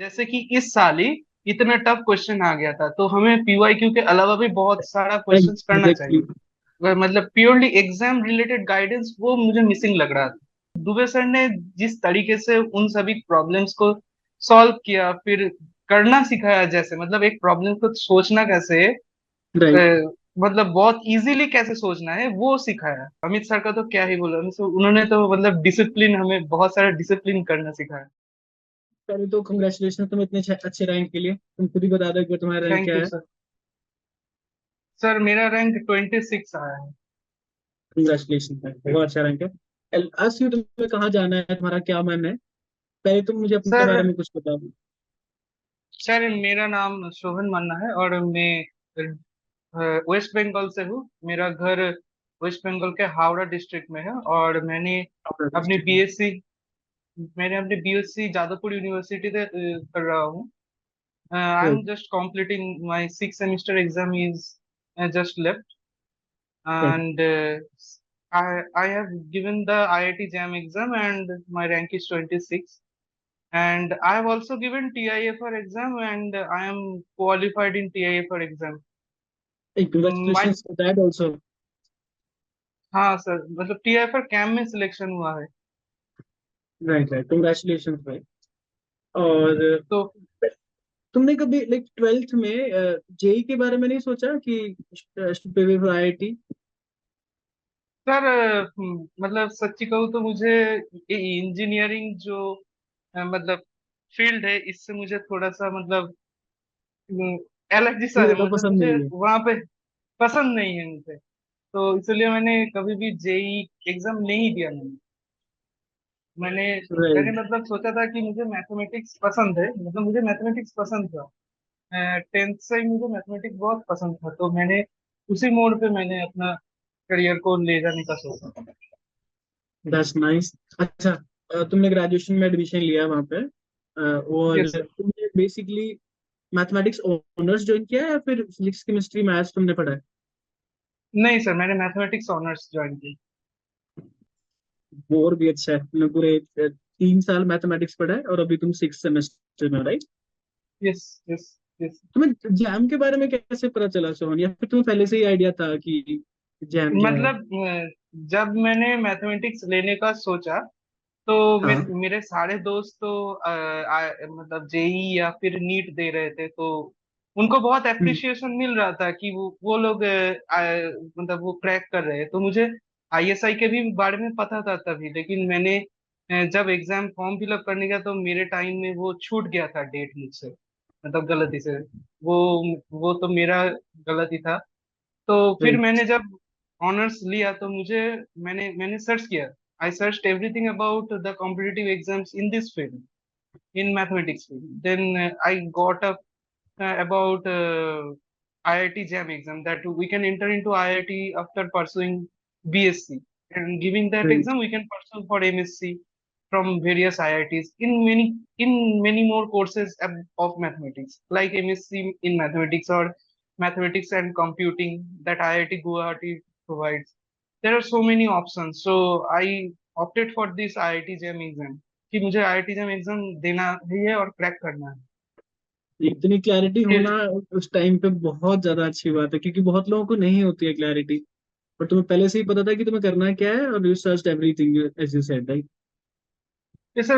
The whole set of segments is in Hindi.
जैसे कि इस साल ही इतना टफ क्वेश्चन आ गया था, तो हमें पीवाईक्यू के अलावा भी बहुत सारा क्वेश्चंस करना एग्जैक्टली। चाहिए। मतलब प्योरली एग्जाम रिलेटेड गाइडेंस वो मुझे मिसिंग लग रहा था। दुबे सर ने जिस तरीके से उन सभी प्रॉब्लम्स को सॉल्व किया, फिर करना सिखाया, जैसे मतलब एक प्रॉब्लम को सोचना कैसे है, राइट। मतलब बहुत इजीली कैसे सोचना है वो सिखाया। अमित सर का तो क्या ही बोला, उन्होंने तो मतलब डिसिप्लिन, हमें बहुत सारा डिसिप्लिन करना सिखाया। पहले तो कंग्रेचुलेशन तुम इतने अच्छे रैंक के लिए। तुम खुद ही बता दो कि तुम्हारा रैंक थैंक क्या यू है। सर। सर मेरा रैंक 26 आया है। कंग्रेचुलेशन है, बहुत अच्छा रैंक है। आसिफ, तुम्हें कहाँ जाना है, तुम्हारा क्या मन है? पहले तुम मुझे अपने सर बारे में कुछ बता दो। सर मेरा नाम शोभन मन्ना है और मैं वेस्ट बंगाल से हूँ। मेरा घर वेस्ट बंगाल के हावड़ा डिस्ट्रिक्ट में है, और अपनी डिस्ट्रिक्ट में। बीएससी मैंने अपनी बीएससी जादवपुर यूनिवर्सिटी से कर रहा हूँ। I am right. Just completing my 6 semester exam is just left, right. and I have given the IIT JAM exam and my rank is 26. And I have also given TIFR exam and I am qualified in TIFR exam. Congratulation My for that also. हाँ सर, मतलब TIFR कैम में सिलेक्शन हुआ है। राइट, राइट, कंग्रेचुलेशन भाई। और तो तुमने कभी लाइक ट्वेल्थ में जेई के बारे में नहीं सोचा कि प्रिपेयर फॉर आईआईटी? सर मतलब सच्ची कहूँ तो मुझे इंजीनियरिंग जो मतलब फील्ड है, इससे मुझे थोड़ा सा मतलब एलर्जी सा है, ज्यादा मतलब पसंद मुझे नहीं है। वहां पे पसंद नहीं है मुझे। तो इसलिए मैंने कभी भी जेई एग्जाम नहीं दिया। मैंने मैंने राइट। मतलब सोचा था कि मुझे मैथमेटिक्स पसंद है, मतलब मुझे मैथमेटिक्स पसंद था। 10th से ही मुझे मैथमेटिक्स बहुत पसंद था, तो मैंने उसी मोड पे मैंने अपना करियर को ले जाने का सोचा। That's nice. अच्छा, तुमने ग्रेजुएशन में एडमिशन लिया वहाँ पे, और यस सर। तुमने बेसिकली मैथमेटिक्स ऑनर्स ज्वाइन किया है या फिर फिजिक्स केमिस्ट्री मैथ्स तुमने पढ़ा है? नहीं सर, मैंने मैथमेटिक्स ऑनर्स ज्वाइन की। वो और भी अच्छा है, तुमने पूरे 3 साल मैथमेटिक्स पढ़ा है और अभी तुम 6 सेमेस्टर में, राइट? Yes yes yes. तुम्हें जैम के बारे में कैसे पता चला सोहन, या फिर तुम्हें पहले से ही आइडिया था कि जैम जो है? मतलब जब मैंने मैथमेटिक्स लेने का सोचा, तो हाँ। मेरे सारे दोस्त तो मतलब जेई या फिर नीट दे रहे थे, तो उनको बहुत हम्म। अप्रिसिएशन मिल रहा था कि वो लोग मतलब वो क्रैक कर रहे हैं। तो मुझे आईएसआई के भी बारे में पता था तभी, लेकिन मैंने जब एग्जाम फॉर्म फिलअप करने गया तो मेरे टाइम में वो छूट गया था डेट मुझसे, मतलब गलती से। वो वो तो मेरा गलती था। तो फिर राइट। मैंने जब ऑनर्स लिया तो मैंने मैंने सर्च किया। I search everything about the competitive exams in this field, in mathematics field. Then I got up about IIT JAM exam, that we can enter into IIT after pursuing BSc, and giving that right. exam we can pursue for MSc from various IITs in many more courses of mathematics, like MSc in mathematics or mathematics and computing that IIT Guwahati provides. There are so many options, so I opted for this IIT JAM exam कि मुझे आईआईटी जब एग्जाम देना ही है और क्रैक करना है। इतनी क्लैरिटी होना फिर उस टाइम पे बहुत ज्यादा अच्छी बात है, क्योंकि बहुत लोगों को नहीं होती है क्लैरिटी। पर तुम्हें पहले से ही पता था कि तुम्हें करना क्या है, और you search everything as you said, right? जैसे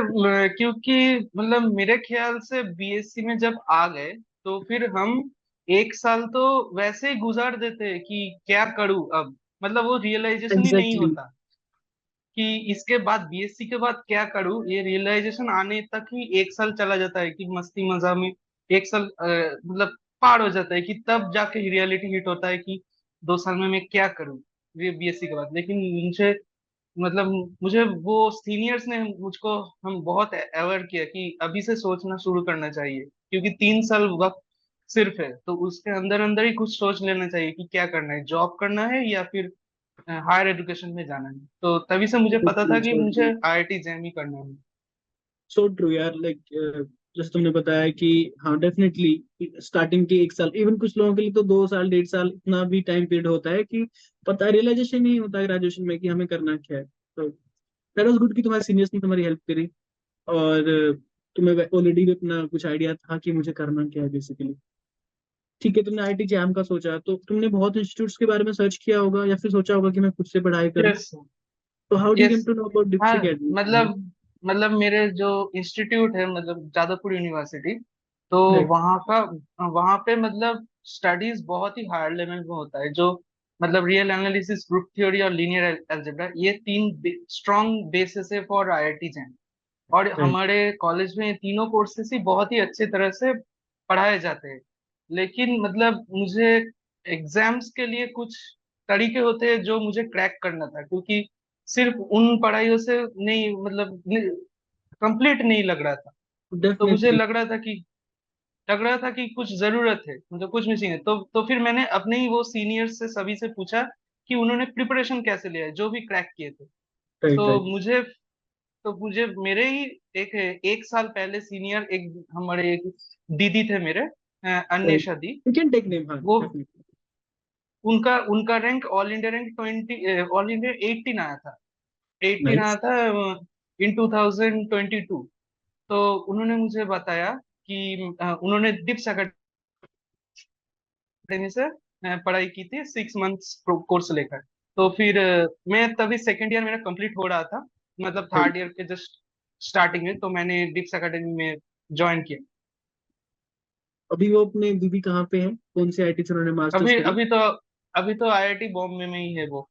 क्योंकि मतलब मेरे ख्याल से बीएससी में जब आ गए, तो फिर हम एक साल तो वैसे ही गुजार देते हैं कि क्या करूं अब, मतलब वो रियलाइजेशन ही नहीं एग्जैक्टली। होता कि इसके बाद बीएससी के बाद क्या करूं। ये रियलाइजेशन आने तक ही एक साल चला जाता है कि मस्ती मजा में एक साल मतलब पार हो जाता है, कि तब जाके रियलिटी हिट होता है कि 2 साल में मैं क्या करूं ये बीएससी के बाद। लेकिन मुझे मतलब मुझे वो सीनियर्स ने मुझको हम बहुत अवेयर किया कि अभी से सोचना शुरू करना चाहिए, क्योंकि 3 साल वक्त सिर्फ है, तो उसके अंदर अंदर ही कुछ सोच लेना चाहिए कि क्या करना है, जॉब करना है या फिर हायर एजुकेशन में जाना है। तो तभी से मुझे पता था कि मुझे आईआईटी जैम ही करना है। सो ट्रू यार, लाइक जैसे तुमने बताया कि हाँ डेफिनेटली स्टार्टिंग के 1 साल, इवन कुछ लोगों के लिए तो 2 साल 1.5 साल इतना भी टाइम पीरियड होता है कि पता रियलाइजेशन नहीं होता ग्रेजुएशन में कि हमें करना क्या है। तो दैट वाज गुड कि तुम्हारे सीनियर्स ने तुम्हारी हेल्प करी। और तुम्हें ऑलरेडी अपना कुछ आइडिया था कि मुझे करना क्या है बेसिकली। ठीक है, तुमने आईआईटी जैम का सोचा, तो तुमने बहुत इंस्टीट्यूट्स के बारे में सर्च किया होगा या फिर सोचा होगा कि मैं खुद से पढ़ाई करूँ। यस। तो how do you yes. Came to know about हाँ, डिप्स एकेडमी? मतलब मतलब मेरे जो इंस्टीट्यूट है, मतलब जादवपुर यूनिवर्सिटी, तो राइट। वहाँ का, वहाँ पे मतलब स्टडीज बहुत ही हायर लेवल में होता है, जो मतलब रियल एनालिसिस, ग्रुप थ्योरी और लीनियर अलजेब्रा, ये तीन स्ट्रॉन्ग बेसिस है फॉर आईआईटी जैम। और राइट। हमारे कॉलेज में ये तीनों कोर्सेस ही बहुत ही अच्छे तरह से पढ़ाए जाते हैं। लेकिन मतलब मुझे एग्जाम्स के लिए कुछ तरीके होते हैं जो मुझे क्रैक करना था, क्योंकि सिर्फ उन पढ़ाइयों से नहीं, मतलब कंप्लीट नहीं लग रहा था। तो मुझे डेफिनेटली। लग रहा था कि कुछ जरूरत है, मतलब कुछ मिसिंग है। तो फिर मैंने अपने ही वो सीनियर्स से, सभी से पूछा कि उन्होंने प्रिपरेशन कैसे लिया है, जो भी क्रैक किए थे। राइट। तो राइट। मुझे मेरे ही एक साल पहले सीनियर, एक हमारे एक दीदी थे मेरे, right. Anvesha di. You can take name, हाँ वो डेफिनेटली। उनका उनका rank all India rank 20, all India 18 आया था। 18 आया नाइस। था इन 2022। तो उन्होंने मुझे बताया कि उन्होंने डिप्स अकेडमी से पढ़ाई की थी 6 मंथ्स कोर्स लेकर। तो फिर मैं तभी सेकेंड ईयर मेरा कंप्लीट हो रहा था, मतलब राइट। थर्ड ईयर के जस्ट स्टार्टिंग में, तो मैंने डिप्स अकेडमी में ज्वाइन किया। अभी वो अपने दीदी कहाँ पे हैं, कौन से आईआईटी से उन्होंने मास्टर्स अभी करी? अभी तो आईआईटी बॉम्बे में ही है वो।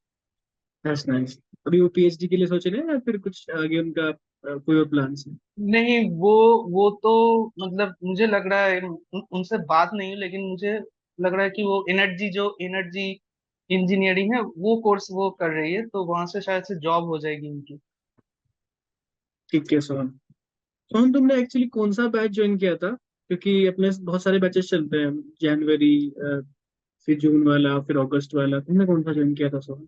That's nice. अभी वो पीएचडी के लिए सोच रहे हैं या फिर कुछ आगे उनका कोई और प्लान है? नहीं, वो तो मतलब मुझे लग रहा है, उनसे बात नहीं हुई, लेकिन मुझे लग रहा है कि वो एनर्जी इंजीनियरिंग है, वो कोर्स वो कर रही है, तो वहां से शायद से जॉब हो जाएगी उनकी। ठीक है सोहन। सोहन, तुमने एक्चुअली कौन सा बैच ज्वाइन किया था? क्योंकि अपने बहुत सारे बैचेस चलते हैं, जनवरी, फिर जून वाला, फिर अगस्त वाला। तुमने कौन सा ज्वाइन किया था सोहन?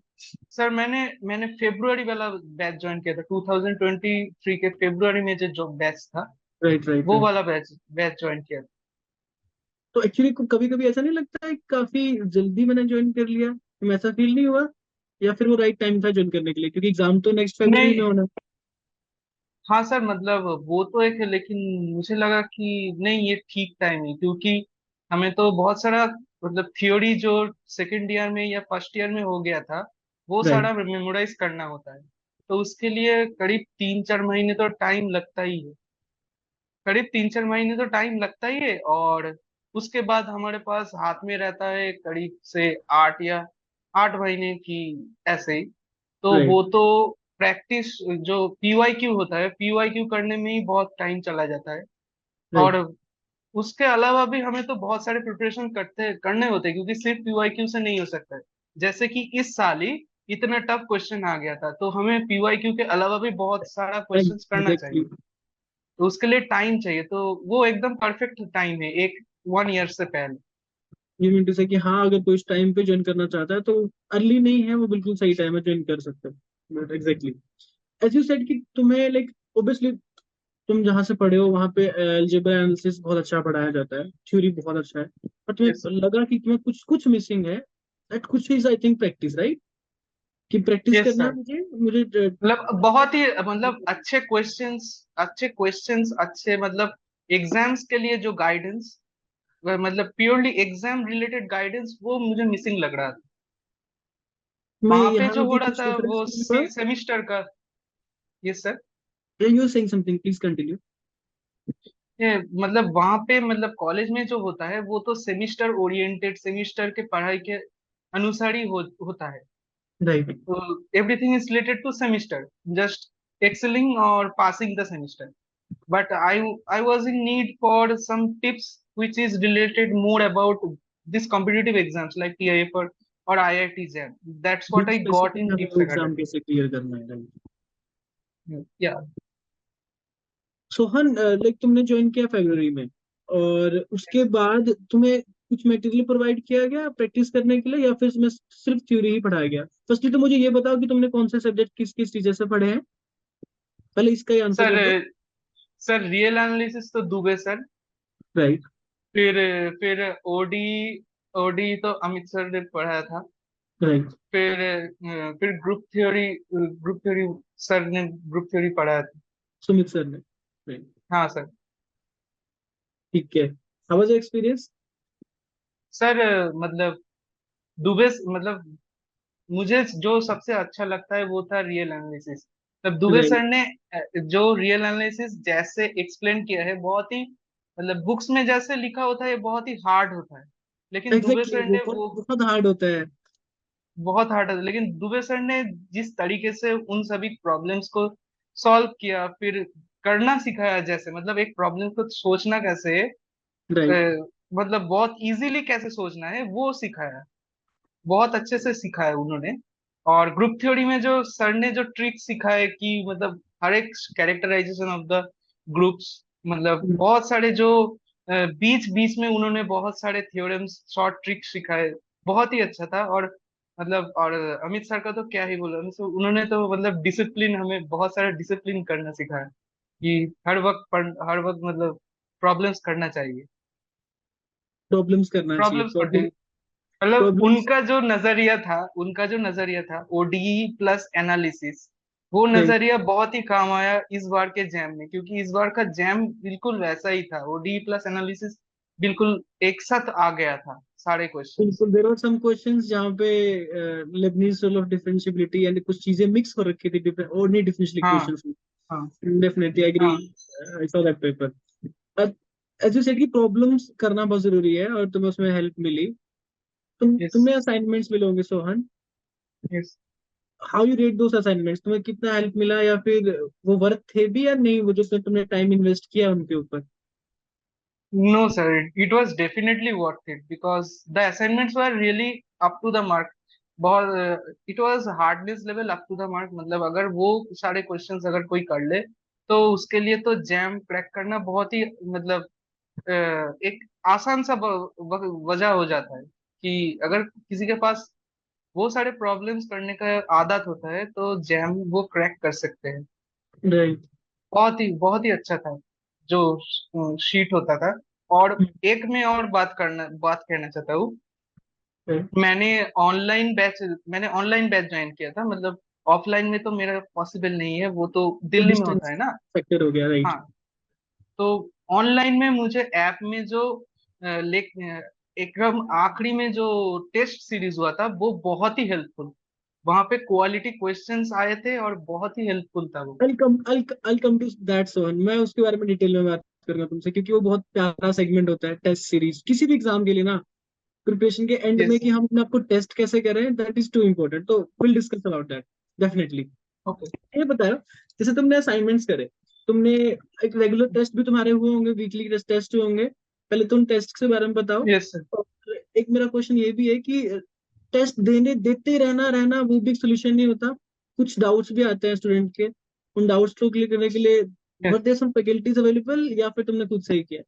सर, मैंने फेब्रुअरी वाला बैच ज्वाइन किया था, 2023 के फेब्रुअरी में जो बैच था, राइट। राइट। वो राइट। वाला बैच बैच ज्वाइन किया था। तो एक्चुअली कभी कभी ऐसा नहीं लगता है काफी जल्दी मैंने ज्वाइन कर लिया, तुम ऐसा फील नहीं हुआ? या फिर वो राइट टाइम था ज्वाइन करने के लिए, क्योंकि एग्जाम तो नेक्स्ट फरवरी में नहीं, होना है। हाँ सर, मतलब वो तो एक है, लेकिन मुझे लगा कि नहीं, ये ठीक टाइम है, क्योंकि हमें तो बहुत सारा, मतलब थियोरी जो सेकंड ईयर में या फर्स्ट ईयर में हो गया था, वो राइट। सारा मेमोराइज करना होता है। तो उसके लिए करीब 3-4 महीने तो टाइम लगता ही है। करीब 3-4 महीने तो टाइम लगता ही है। और उसके बाद हमारे पास हाथ में रहता है करीब से 8 महीने की, ऐसे ही। तो राइट। वो तो प्रैक्टिस, जो पीवाईक्यू होता है, पीवाईक्यू करने में ही बहुत टाइम चला जाता है। और राइट। उसके अलावा भी हमें तो बहुत सारे प्रिपरेशन करने होते हैं, क्योंकि सिर्फ पीवाईक्यू से नहीं हो सकता है। जैसे कि इस साल ही इतना टफ क्वेश्चन आ गया था, तो हमें पीवाईक्यू के अलावा भी बहुत सारा क्वेश्चंस करना एग्जैक्टली। चाहिए। तो उसके लिए टाइम चाहिए, तो वो एकदम परफेक्ट टाइम है, एक 1 ईयर से पहले। यू मीन टू से कि हाँ, अगर कोई इस टाइम पे ज्वाइन करना चाहता है तो अर्ली नहीं है, वो बिल्कुल सही टाइम है, ज्वाइन कर सकते हैं। एग्जैक्टली। एज यू सेड कि तुम्हें लाइक ओब्वियसली तुम जहाँ से पढ़े हो वहाँ पे अलजेब्रा एनालिसिस बहुत अच्छा पढ़ाया जाता है, थ्योरी बहुत अच्छा है, पर Yes. तुम्हें लगा कि तुम्हें कुछ कुछ मिसिंग है। दैट कुछ is I think practice, right? कि प्रैक्टिस यस करना सर, है मुझे मुझे मतलब बहुत ही, मतलब अच्छे क्वेश्चंस अच्छे, मतलब एग्जाम्स के लिए जो गाइडेंस, मतलब प्योरली एग्जाम रिलेटेड गाइडेंस, वो मुझे मिसिंग लग रहा था। मैं वहां पे यहाँ जो हो भी रहा कुछ था डिफरेंस वो फील हुआ? सेमिस्टर का। Yes sir. You are saying something, please continue. ये मतलब वहां पे, मतलब कॉलेज में जो होता है, वो तो सेमिस्टर ओरिएंटेड, सेमिस्टर के पढ़ाई के अनुसार ही होता है। राइट। तो everything is related to semester, just excelling और passing the semester. But I was in need for some tips which is related more about this competitive exams like TIF or IIT JAM. That's भी what I got specific in हमें वो Tips एग्जाम Academy. कैसे क्लियर करना है, राइट? Yeah. सोहन, लाइक तुमने ज्वाइन किया फरवरी में, और उसके बाद तुम्हें कुछ मटेरियल प्रोवाइड किया गया प्रैक्टिस करने के लिए, या फिर तुम्हें सिर्फ थ्योरी ही पढ़ाया गया? फर्स्टली तो मुझे ये बताओ कि तुमने कौन से सब्जेक्ट किस किस टीचर से पढ़े हैं, पहले इसका ही आंसर सर कर दो। सर रियल एनालिसिस तो दुबे सर। राइट। फिर फिर ओडी ओडी तो अमित सर ने पढ़ाया था। राइट। फिर ग्रुप थ्योरी सर ने ग्रुप थ्योरी पढ़ाया था। सुमित सर ने। राइट। हाँ सर। ठीक है, how was your experience? Sir मतलब दुबे मतलब मुझे जो सबसे अच्छा लगता है वो था रियल एनालिसिस। तब दुबे राइट, सर ने जो रियल एनालिसिस जैसे एक्सप्लेन किया है, बहुत ही मतलब बुक्स में जैसे लिखा होता है ये बहुत ही हार्ड होता है, लेकिन दुबे एग्जैक्टली सर वो ने बहुत वो बहुत हार्ड होता है। बहुत हार्ड है, लेकिन दुबे सर ने जिस तरीके से उन सभी प्रॉब्लम्स को सॉल्व किया, फिर करना सिखाया, जैसे मतलब एक प्रॉब्लम को सोचना कैसे है, राइट। मतलब बहुत इजीली कैसे सोचना है वो सिखाया, बहुत अच्छे से सिखाया उन्होंने। और ग्रुप थ्योरी में जो सर ने जो ट्रिक सिखाए कि मतलब हर एक कैरेक्टराइजेशन ऑफ द ग्रुप्स, मतलब बहुत सारे जो बीच बीच में उन्होंने बहुत सारे थ्योरम्स शॉर्ट ट्रिक सिखाए, बहुत ही अच्छा था। और मतलब और अमित सर का तो क्या ही बोला, अमित सर उन्होंने तो मतलब डिसिप्लिन, हमें बहुत सारा डिसिप्लिन करना सिखाया कि हर वक्त मतलब प्रॉब्लम्स करना चाहिए, प्रॉब्लम्स करना चाहिए, प्रॉब्लम्स करने, प्रॉब्लम मतलब प्रॉब्लम्स। उनका जो नजरिया था ओडीई प्लस एनालिसिस, वो राइट, नजरिया बहुत ही काम आया इस बार के जैम में, क्योंकि इस बार का जैम बिल्कुल वैसा ही था, ओडीई प्लस एनालिसिस बिल्कुल एक साथ आ गया था सारे क्वेश्चंस। बिल्कुल देयर वर सम क्वेश्चंस जहाँ पे लेबनीज रूल ऑफ डिफरेंशियबिलिटी यानी कुछ चीजें मिक्स हो रखी थी डिफरेंट और नहीं डिफरेंशियल हाँ इक्वेशंस हाँ में। डेफिनेटली एग्री, हाँ। I saw that paper. As you said कि प्रॉब्लम्स करना बहुत जरूरी है और तुम्हें उसमें हेल्प मिली। यस तुम्हें असाइनमेंट्स मिले होंगे Sohan, yes. How you rate those assignments? तुम्हें कितना हेल्प मिला या फिर वो वर्थ थे भी या नहीं, वो जो तुमने टाइम इन्वेस्ट किया उनके ऊपर? No, sir, it was definitely worth it because the assignments were really up to the mark. बहुत it was hardness level up to the mark, मतलब अगर वो सारे क्वेश्चंस अगर कोई कर ले तो उसके लिए तो जैम क्रैक करना बहुत ही मतलब एक आसान सा वजह हो जाता है कि अगर किसी के पास वो सारे प्रॉब्लम्स करने का आदत होता है तो जैम वो क्रैक कर सकते हैं। राइट। बहुत ही अच्छा था जो शीट होता था। और एक मैं और बात कहना चाहता हूँ, मैंने मैंने ऑनलाइन बैच ज्वाइन किया था, मतलब ऑफलाइन में तो मेरा पॉसिबल नहीं है, वो तो वो दिल्ली में होता डिस्टेंस है ना। फैक्टर हो गया, राइट। हाँ, तो ऑनलाइन में मुझे ऐप में जो एकदम आखिरी में जो टेस्ट सीरीज हुआ था वो बहुत ही हेल्पफुल, वहां पे क्वालिटी क्वेश्चंस आए थे और बहुत ही हेल्पफुल था वो। I'll come to that Sohan, मैं उसके बारे में डिटेल में बात करूंगा तुमसे क्योंकि वो बहुत प्यारा सेगमेंट होता है टेस्ट सीरीज किसी भी एग्जाम के लिए ना, प्रिपरेशन के एंड में यस कि सर। हम अपने आपको टेस्ट कैसे करें, दैट इज टू इम्पोर्टेंट, तो will discuss about that definitely. Okay. ये बताओ, जैसे तुमने असाइनमेंट्स करे, तुमने एक रेगुलर टेस्ट भी तुम्हारे हुए होंगे, वीकली टेस्ट हुए होंगे, पहले तुम टेस्ट के बारे में बताओ। Yes sir. और एक मेरा क्वेश्चन ये भी है कि टेस्ट देने देते रहना रहना वो भी सोल्यूशन नहीं होता, कुछ डाउट्स भी आते हैं स्टूडेंट के, उन डाउट्स को क्लियर करने के लिए were there some faculties available या फिर तुमने खुद से ही किया?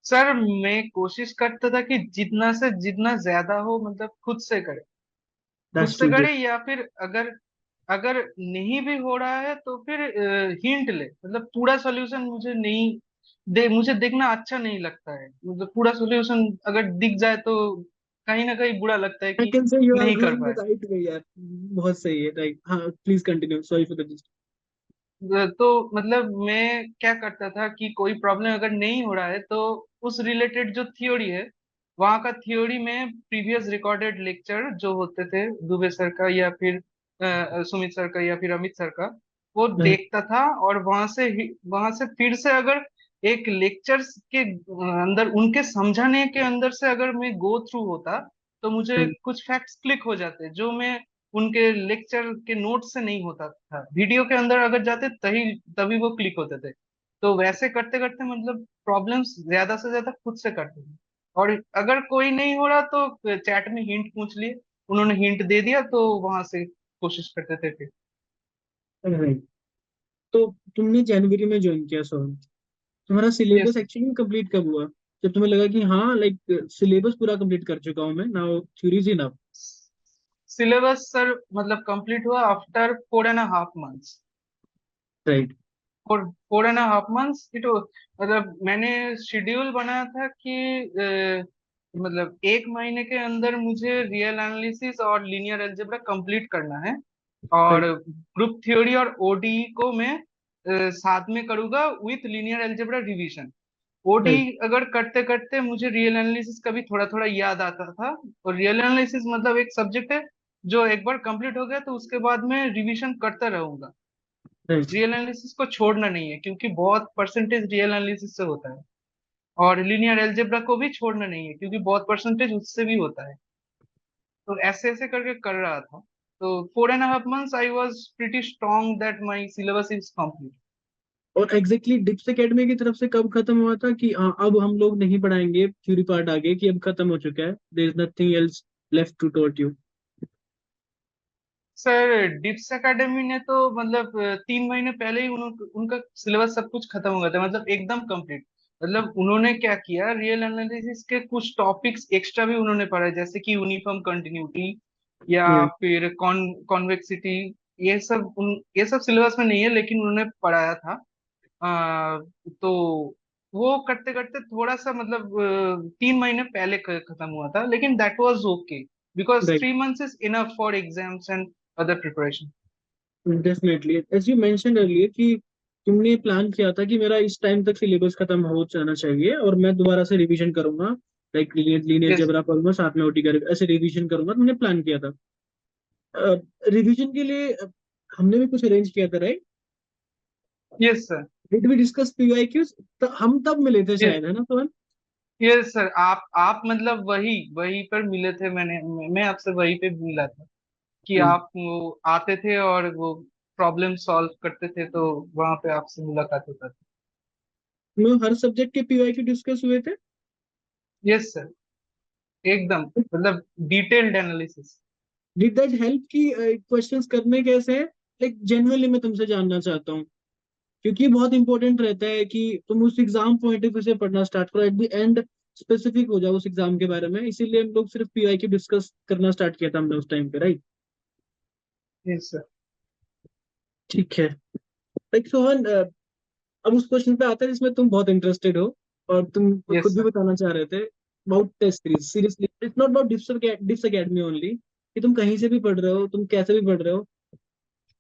सर मैं कोशिश करता था कि जितना से जितना ज्यादा हो मतलब खुद दैट्स से टू गुड। करे, या फिर अगर अगर नहीं भी हो रहा है तो फिर हिंट ले, मतलब पूरा सॉल्यूशन मुझे देखना अच्छा नहीं लगता है, मतलब पूरा सॉल्यूशन अगर दिख जाए तो कहीं ना कहीं बुरा लगता है आई कि कैन से यू आर नहीं कर गोइंग पाए। राइट वे यार, बहुत सही है, राइट। हाँ please continue, sorry for the. तो मतलब मैं क्या करता था कि कोई प्रॉब्लम अगर नहीं हो रहा है तो उस रिलेटेड जो थ्योरी है, वहाँ का थ्योरी में प्रीवियस रिकॉर्डेड लेक्चर जो होते थे दुबे सर का या फिर सुमित सर का या फिर अमित सर का, वो देखता था। और वहां से फिर से अगर एक लेक्चर्स के अंदर उनके समझाने के अंदर से अगर मैं गो थ्रू होता तो मुझे कुछ फैक्ट्स क्लिक हो जाते जो मैं उनके लेक्चर के नोट से नहीं होता था, वीडियो के अंदर अगर जाते तभी तभी वो क्लिक होते थे। तो वैसे करते करते मतलब प्रॉब्लम्स ज्यादा से ज्यादा खुद से करते थे। और अगर कोई नहीं हो रहा तो चैट में हिंट पूछ लिए, उन्होंने हिंट दे दिया तो वहां से कोशिश करते थे फिर। राइट। तो तुमने जनवरी में ज्वाइन किया सो, तुम्हारा यस। सिलेबस एक्चुअली कंप्लीट कब हुआ, जब तुम्हें लगा कि हाँ लाइक सिलेबस पूरा कंप्लीट कर चुका हूँ मैं, now theories enough? Syllabus sir मतलब कंप्लीट हुआ after 4.5 months। Right. 4.5 months it, मतलब मैंने शेड्यूल बनाया था कि मतलब एक महीने के अंदर मुझे रियल एनालिसिस और लीनियर अलजेब्रा कंप्लीट करना है। और राइट। ग्रुप थ्योरी और ओडीई को मैं साथ में करूंगा with linear algebra revision. OD right. अगर करते करते मुझे रियल एनालिसिस का भी थोड़ा थोड़ा याद आता था। और रियल एनालिसिस मतलब एक सब्जेक्ट है जो एक बार कंप्लीट हो गया तो उसके बाद में रिवीजन करता रहूंगा। राइट। रियल एनालिसिस को छोड़ना नहीं है क्योंकि बहुत परसेंटेज रियल एनालिसिस से होता है। और लीनियर अलजेब्रा को भी छोड़ना नहीं है क्योंकि बहुत परसेंटेज उससे भी होता है। तो ऐसे ऐसे करके कर रहा था। तो 4.5 months I was pretty strong that my syllabus is complete. और एग्जैक्टली डिप्स एकेडमी की तरफ से कब खत्म हुआ था कि हाँ अब हम लोग नहीं पढ़ाएंगे थ्योरी पार्ट आगे, कि अब खत्म हो चुका है, there is nothing else left to taught you? Sir Dips academy ने तो मतलब 3 महीने पहले ही उनका सिलेबस सब कुछ खत्म हो गया था मतलब एकदम कंप्लीट। मतलब उन्होंने क्या किया, रियल एनालिसिस के कुछ टॉपिक्स एक्स्ट्रा भी उन्होंने पढ़ाए जैसे कि यूनिफॉर्म कंटिन्यूटी या हम्म। फिर कॉन्वेक्सिटी। ये सब सिलेबस में नहीं है लेकिन उन्होंने पढ़ाया था। आ, तो वो करते करते थोड़ा सा मतलब 3 महीने पहले खत्म हुआ था लेकिन that was okay because right. 3 months is enough for exams and other preparation. Definitely as you mention earlier कि तुमने प्लान किया था कि मेरा इस टाइम तक सिलेबस खत्म हो जाना चाहिए और मैं दोबारा से रिवीजन करूंगा, लाइक लीनियर लीनियर यस। जबरा पढ़ूंगा साथ में ओटी कर ऐसे रिवीजन करूंगा, तुमने प्लान किया था। रिवीजन के लिए हमने भी कुछ अरेंज किया था, right? Yes sir. Did we discuss PYQs? हम तब मिले थे शायद, है ना सोहन? यस सर, आप मतलब वही वही पर मिले थे। मैं आपसे वही पे मिला था कि हम्म। आप वो आते थे और वो प्रॉब्लम सॉल्व करते थे तो वहां पे आपसे मुलाकात होता था। मैं हर सब्जेक्ट के पीवाईक्यू डिस्कस हुए थे। यस सर, एकदम मतलब detailed analysis. Did that help कि क्वेश्चंस करने कैसे हैं? लाइक जेन्युइनली मैं तुमसे जानना चाहता हूँ, क्योंकि बहुत इंपॉर्टेंट रहता है कि तुम उस एग्जाम पॉइंट ऑफ व्यू से पढ़ना स्टार्ट करो, एट द एंड स्पेसिफिक हो जाओ उस एग्जाम के बारे में। इसीलिए हम लोग सिर्फ पीवाईक्यू डिस्कस करना स्टार्ट किया था हमने उस टाइम पे, राइट? Yes sir. ठीक है। लाइक सोहन, अब उस क्वेश्चन पे आते हैं जिसमें तुम बहुत इंटरेस्टेड हो और तुम यस खुद भी सर। बताना चाह रहे थे about test series. Seriously it's not about Dips academy only, कि तुम कहीं से भी पढ़ रहे हो, तुम कैसे भी पढ़ रहे हो,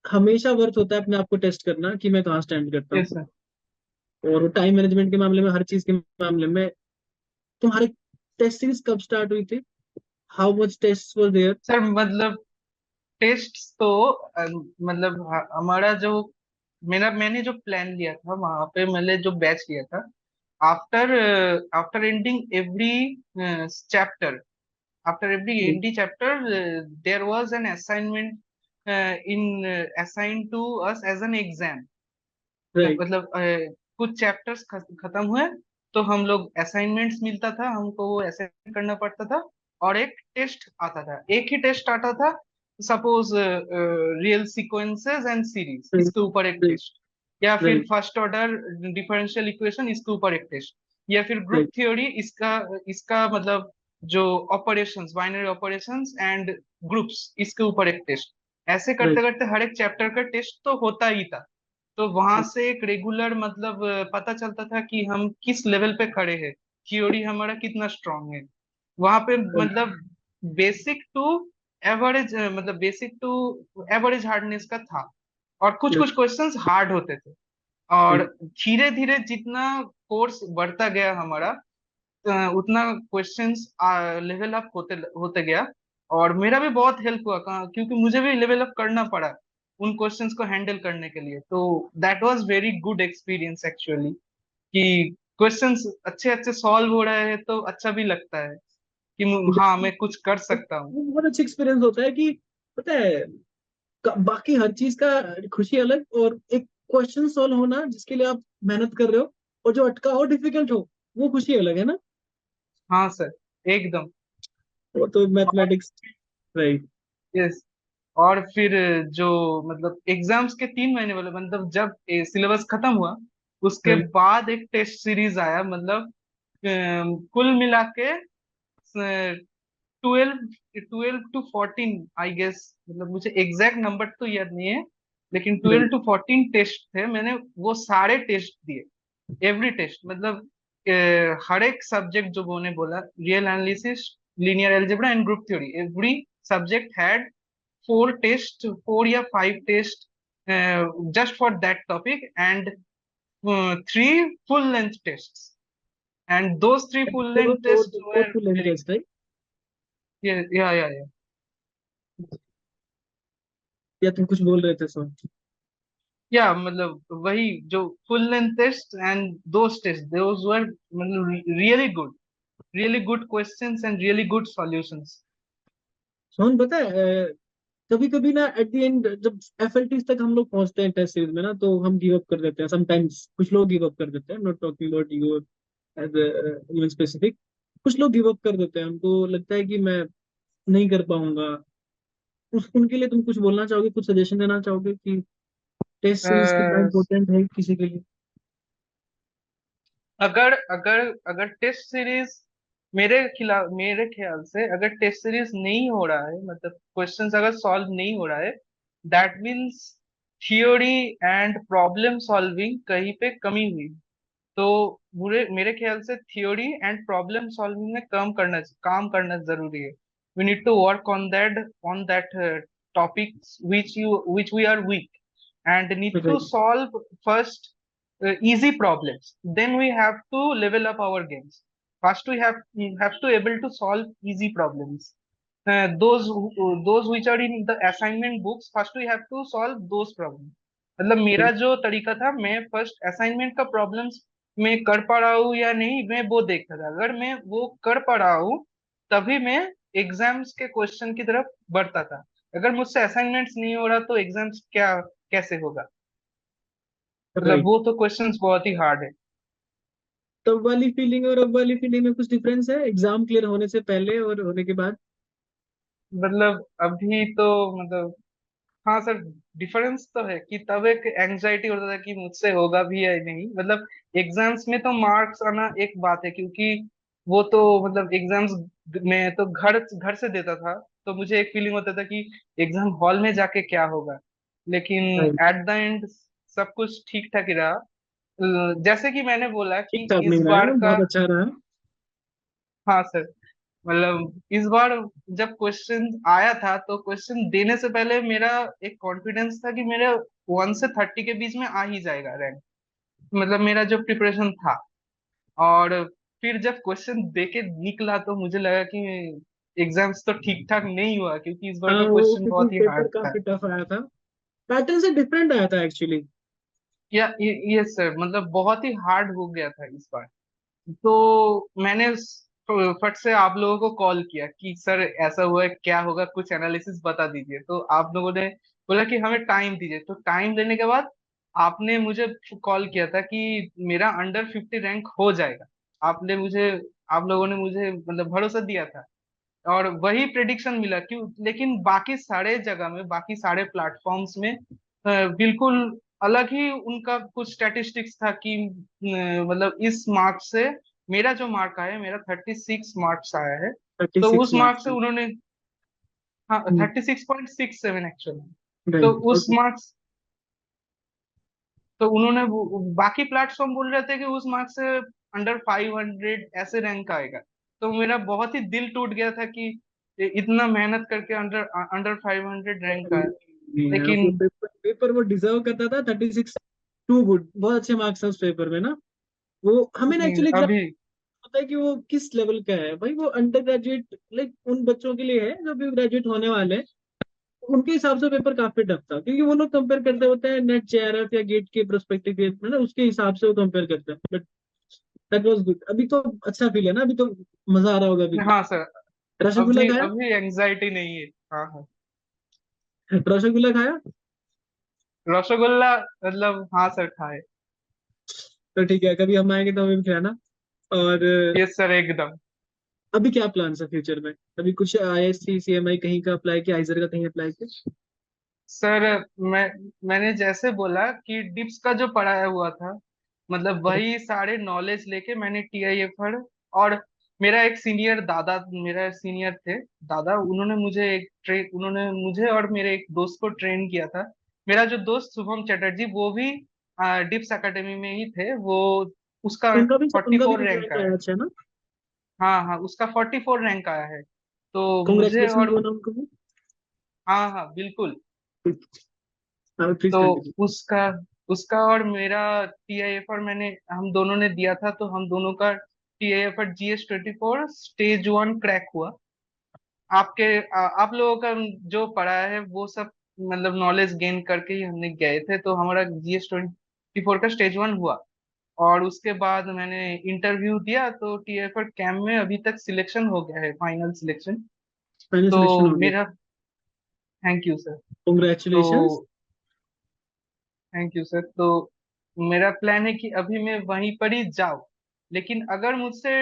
हमेशा वर्थ होता है अपने आप को टेस्ट करना कि मैं कहाँ स्टैंड करता हूँ। Yes sir. और टाइम मैनेजमेंट के मामले में, हर चीज के मामले में तुम्हारी टेस्ट सीरीज कब स्टार्ट हुई थी? How much test was there? Sir मतलब टेस्ट तो मतलब हमारा जो मैंने जो प्लान लिया था वहां पे मैंने जो बैच लिया था after after ending every chapter after every end chapter there was an assignment in assign to us as an exam. Right. मतलब कुछ चैप्टर्स खत्म हुए तो हम लोग असाइनमेंट्स मिलता था हमको, वो असाइन करना पड़ता था और एक टेस्ट आता था। एक ही टेस्ट आता था, suppose real sequences and series इसके ऊपर एक राइट। टेस्ट, या फिर right. First order differential equation इसके ऊपर एक टेस्ट, या फिर ग्रुप राइट। थ्योरी इसका इसका मतलब जो operations binary operations and groups इसके ऊपर एक टेस्ट। ऐसे करते राइट। करते हर एक चैप्टर का टेस्ट तो होता ही था। तो वहां से एक रेगुलर मतलब पता चलता था कि हम किस लेवल पे खड़े हैं, थ्योरी हमारा कितना स्ट्रांग है। वहां पे मतलब बेसिक टू एवरेज मतलब बेसिक टू एवरेज हार्डनेस का था। और कुछ कुछ क्वेश्चंस हार्ड होते थे। और धीरे धीरे जितना कोर्स बढ़ता गया हमारा उतना क्वेश्चंस लेवल अप होते होते गया। और मेरा भी बहुत हेल्प हुआ क्योंकि मुझे भी लेवल अप करना पड़ा उन क्वेश्चंस को हैंडल करने के लिए। तो that was very good experience actually कि क्वेश्चंस अच्छे अच्छे सॉल्व हो रहे हैं तो अच्छा भी लगता है कि हाँ मैं कुछ कर सकता हूँ। वो बहुत अच्छा एक्सपीरियंस होता है कि पता है, बाकी हर चीज का खुशी अलग, और एक क्वेश्चन सॉल्व होना जिसके लिए आप मेहनत कर रहे हो और जो अटका हो, डिफिकल्ट हो, वो खुशी अलग है ना। हाँ सर, एकदम। वो तो मैथमेटिक्स, राइट। यस। और फिर जो मतलब एग्जाम्स के 3 महीने वाले मतलब जब सिलेबस खत्म हुआ उसके राइट। बाद एक टेस्ट सीरीज आया मतलब कुल मिला के 12 टू 14 आई गेस, मतलब मुझे एग्जैक्ट नंबर तो याद नहीं है लेकिन राइट। 12 टू 14 टेस्ट थे। मैंने वो सारे टेस्ट दिए, एवरी टेस्ट मतलब हर एक सब्जेक्ट जो मैंने बोला, real analysis, linear algebra and group theory, every subject had 4 test, 4 या 5 test just for that topic and 3 full length tests. and those three full there were length tests four were full length very tests, right? good. Yeah. या तुम कुछ बोल रहे थे सो? या मतलब वही जो full length test and those test those were मतलब really good questions and really good solutions. Sohan पता है, कभी कभी ना एट द एंड जब एफएलटीज तक हम लोग पहुंचते हैं टेस्ट सीरीज में ना, तो हम गिव अप कर देते हैं समटाइम्स। कुछ लोग गिव अप कर देते हैं, not talking about you as even specific. कुछ लोग गिव अप कर देते हैं, उनको लगता है कि मैं नहीं कर पाऊंगा। उस उनके लिए तुम कुछ बोलना चाहोगे, कुछ सजेशन देना चाहोगे कि टेस्ट सीरीज कितना इम्पोर्टेंट है किसी के लिए? अगर अगर अगर टेस्ट सीरीज मेरे ख्याल से अगर टेस्ट सीरीज नहीं हो रहा है, मतलब क्वेश्चंस अगर सॉल्व नहीं हो रहा है, that means theory and problem solving कहीं पे कमी हुई। तो बुरे मेरे ख्याल से थियोरी एंड प्रॉब्लम सॉल्विंग में काम करना जरूरी है। We need to work on that topics which we are weak and need to right. solve first easy problems, then we have to level up our games. First we have to able to solve easy problems, those which are in the assignment books. First we have to solve those problems। मतलब मेरा जो तरीका था, मैं फर्स्ट असाइनमेंट का प्रॉब्लम्स मैं कर पा रहा हूँ या नहीं, मैं वो देखता था। अगर मैं वो कर पा रहा हूँ, तभी मैं एग्जाम्स के क्वेश्चन की तरफ बढ़ता था। अगर मुझसे असाइनमेंट्स नहीं हो रहा तो एग्जाम्स क्या कैसे होगा? मतलब राइट। वो तो क्वेश्चंस बहुत ही हार्ड है। तब वाली फीलिंग और अब वाली फीलिंग में कुछ डिफरेंस है एग्जाम क्लियर होने से पहले और होने के बाद? मतलब अभी तो मतलब हाँ सर, डिफरेंस तो है कि तब एक एंजाइटी होता था कि मुझसे होगा भी या नहीं। मतलब एग्जाम्स में तो मार्क्स आना एक बात है, क्योंकि वो तो मतलब एग्जाम्स में तो घर घर से देता था, तो मुझे एक फीलिंग होता था कि एग्जाम हॉल में जाके क्या होगा। लेकिन राइट। एट द एंड सब कुछ ठीक ठाक ही रहा। जैसे कि मैंने बोला ठीक कि ठाक इस नहीं रहा बार है, का। बहुत अच्छा रहा है। हाँ सर, मतलब इस बार जब क्वेश्चन आया था तो क्वेश्चन देने से पहले मेरा एक कॉन्फिडेंस था कि मेरे 1 से 30 के बीच में आ ही जाएगा रैंक। मतलब मेरा जो प्रिपरेशन था। और फिर जब क्वेश्चन देके निकला तो मुझे लगा कि एग्जाम्स तो ठीक ठाक नहीं हुआ, क्योंकि इस बार हाँ, का वो क्वेश्चन क्योंकि बहुत ही पेपर हार्ड था। काफी टफ आया था। पैटर्न से डिफरेंट आया था एक्चुअली। या ये सर, मतलब बहुत ही हार्ड हो गया था इस बार। तो मैंने फट से आप लोगों को कॉल किया कि सर ऐसा हुआ है, क्या होगा, कुछ एनालिसिस बता दीजिए। तो आप लोगों ने बोला कि हमें टाइम दीजिए। तो टाइम देने के बाद आपने मुझे कॉल किया था कि मेरा अंडर 50 रैंक हो जाएगा। आपने मुझे आप लोगों ने मुझे मतलब भरोसा दिया था, और वही प्रेडिक्शन मिला। क्यों? लेकिन बाकी सारे जगह में, बाकी सारे प्लेटफॉर्म्स में बिल्कुल अलग ही उनका कुछ स्टैटिस्टिक्स था कि मतलब इस मार्क से मेरा जो मार्क आया है, मेरा 36 मार्क्स आया है। थर्टी तो सिक्स उस मार्क मार्क्स से में। उन्होंने, हाँ 36.67 एक्चुअली। तो राइट। उस ओके। मार्क्स तो उन्होंने बाकी प्लेटफॉर्म बोल रहे थे कि उस मार्क्स से अंडर 500 ऐसे रैंक आएगा। तो मेरा बहुत ही दिल टूट गया था कि इतना मेहनत करके अंडर अंडर 500 रैंक आया। नहीं यार, वो लेकिन पेपर पेपर वो डिजर्व करता था। 36 टू गुड, बहुत अच्छे मार्क्स हैं उस पेपर में ना। वो हमें ना एक्चुअली एग्जाम अभी पता है कि वो किस लेवल का है भाई। वो अंडर ग्रेजुएट लाइक उन बच्चों के लिए है जो भी ग्रेजुएट होने वाले हैं। उनके हिसाब से पेपर काफी टफ था, क्योंकि वो लोग कंपेयर करते होते हैं नेट जेआरएफ या गेट के प्रोस्पेक्टिव के में ना, उसके हिसाब से वो कंपेयर करते हैं। But that was good. अभी तो अच्छा फील है ना, अभी तो मजा आ रहा होगा अभी तो। हाँ सर, रसगुल्ला अभी खाया? अभी एंजाइटी नहीं है। हाँ हाँ, रसगुल्ला खाया? रसगुल्ला मतलब हाँ सर, खाए। तो ठीक है, कभी हम आएंगे तो हमें भी खिलाना। और यस सर, एकदम। अभी क्या प्लान है फ्यूचर में? अभी कुछ आईएससी सीएमआई कहीं का अप्लाई किया, आइजर का कहीं अप्लाई किया? सर मैं मैंने जैसे बोला कि डिप्स का जो पढ़ाया हुआ था, मतलब वही सारे नॉलेज लेके मैंने टीआईएफआर। और मेरा सीनियर थे दादा, उन्होंने मुझे और मेरे एक दोस्त को ट्रेन किया था। मेरा जो दोस्त शुभम चटर्जी, वो भी डिप्स एकेडमी में ही थे। वो उसका फोर्टी उनका भी फोर रैंक रिजल्ट आया आया है। अच्छा ना? हाँ हाँ, उसका 44 रैंक आया है। तो मुझे कॉन्ग्रेचुलेशन और बोला उनको भी। हाँ हाँ बिल्कुल। प्लीज तो कंटिन्यू। उसका उसका और मेरा टीआईएफ और हम दोनों ने दिया था, तो हम दोनों का टीआईएफएड GS 24 स्टेज 1 क्रैक हुआ। आप लोगों का जो पढ़ा है वो सब मतलब नॉलेज गेन करके ही हमने गए थे, तो हमारा GS 24 का स्टेज 1 हुआ। और उसके बाद मैंने इंटरव्यू दिया, तो टीएफएड कैम्प में अभी तक सिलेक्शन हो गया है, फाइनल सिलेक्शन। फाइनल तो सिलेक्शन हो गया? मेरा, थैंक यू सर। तो कॉन्ग्रेचुलेशंस। Thank you sir. तो मेरा प्लान है कि अभी मैं वहीं पर ही जाऊँ, लेकिन अगर मुझसे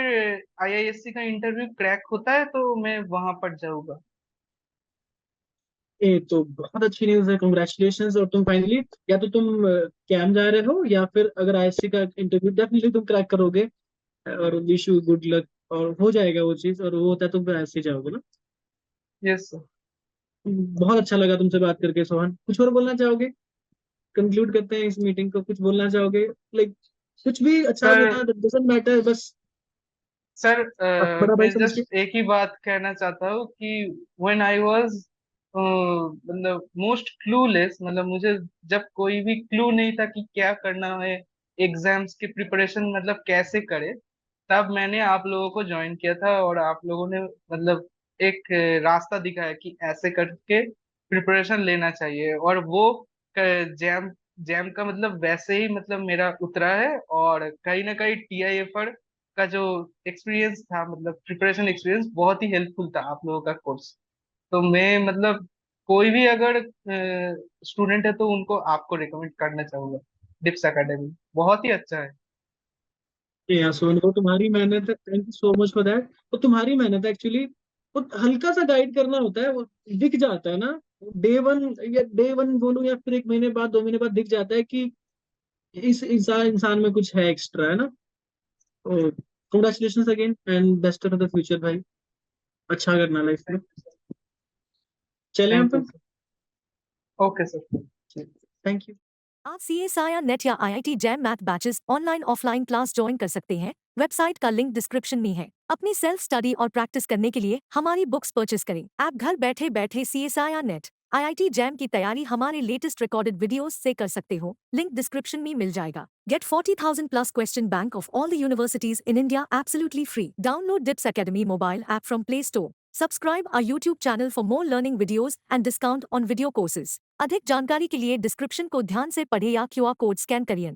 आईआईएससी का इंटरव्यू क्रैक होता है तो मैं वहां पर जाऊंगा। ये तो बहुत अच्छी न्यूज़ है, कॉन्ग्रेचुलेशंस। और तुम फाइनली, या तो तुम कैम जा रहे हो, या फिर अगर आईएससी का इंटरव्यू डेफिनेटली तुम क्रैक करोगे, और विश यू गुड लक। और हो जाएगा वो चीज़, और वो होता है तुम फिर आईएससी जाओगे ना। Yes sir. बहुत अच्छा लगा तुमसे बात करके सोहन। कुछ और बोलना चाहोगे? कंक्लूड करते हैं इस मीटिंग को। कुछ बोलना चाहोगे? लाइक कुछ भी अच्छा सर बुरा डजंट मैटर, बस सर आप बड़ा भाई मैं समझ के। जस्ट एक ही बात कहना चाहता हूँ कि व्हेन आई वाज मतलब मोस्ट क्लूलेस, मतलब मुझे जब कोई भी क्लू नहीं था कि क्या करना है, एग्जाम्स की प्रिपरेशन मतलब कैसे करे, तब मैंने आप लोगों को ज्वाइन किया था। और आप लोगों ने मतलब एक रास्ता दिखाया कि ऐसे करके प्रिपरेशन लेना चाहिए, और वो जैम जैम का मतलब वैसे ही मतलब मेरा उतरा है। और कहीं ना कहीं टीआईएफआर का जो एक्सपीरियंस था, मतलब प्रिपरेशन एक्सपीरियंस बहुत ही हेल्पफुल था आप लोगों का कोर्स। तो मैं मतलब कोई भी अगर स्टूडेंट है तो उनको आपको रिकमेंड करना चाहूंगा। डिप्स एकेडमी बहुत ही अच्छा है। या सोहन, वो तुम्हारी मेहनत है, thank you so much for that. वो तुम्हारी मेहनत है एक्चुअली। वो हल्का सा गाइड करना होता है, वो दिख जाता है ना। डे 1, या डे 1 बोलूं, या फिर 1 महीने बाद, 2 महीने बाद दिख जाता है कि इस इंसान इंसान में कुछ है एक्स्ट्रा, है ना। तो congratulation again, and best of the future भाई। अच्छा करना लाइफ में। Thank you sir. चले हम थैंक यू पे। Sir. Okay sir. Thank you. आप CSIR नेट या IIT jam math batches online offline class join कर सकते हैं। वेबसाइट का लिंक डिस्क्रिप्शन में है। अपनी सेल्फ स्टडी और प्रैक्टिस करने के लिए हमारी बुक्स परचेस करें। आप घर बैठे बैठे CSIR नेट IIT जैम की तैयारी हमारे लेटेस्ट रिकॉर्डेड वीडियोस से कर सकते हो। लिंक डिस्क्रिप्शन में मिल जाएगा। Get 40,000 plus question bank of all the universities in India absolutely free. Download Dips Academy mobile app from Play Store. Subscribe our YouTube channel for more learning videos and discount on video courses. अधिक जानकारी के लिए डिस्क्रिप्शन को ध्यान से पढ़ें या QR कोड स्कैन करिए।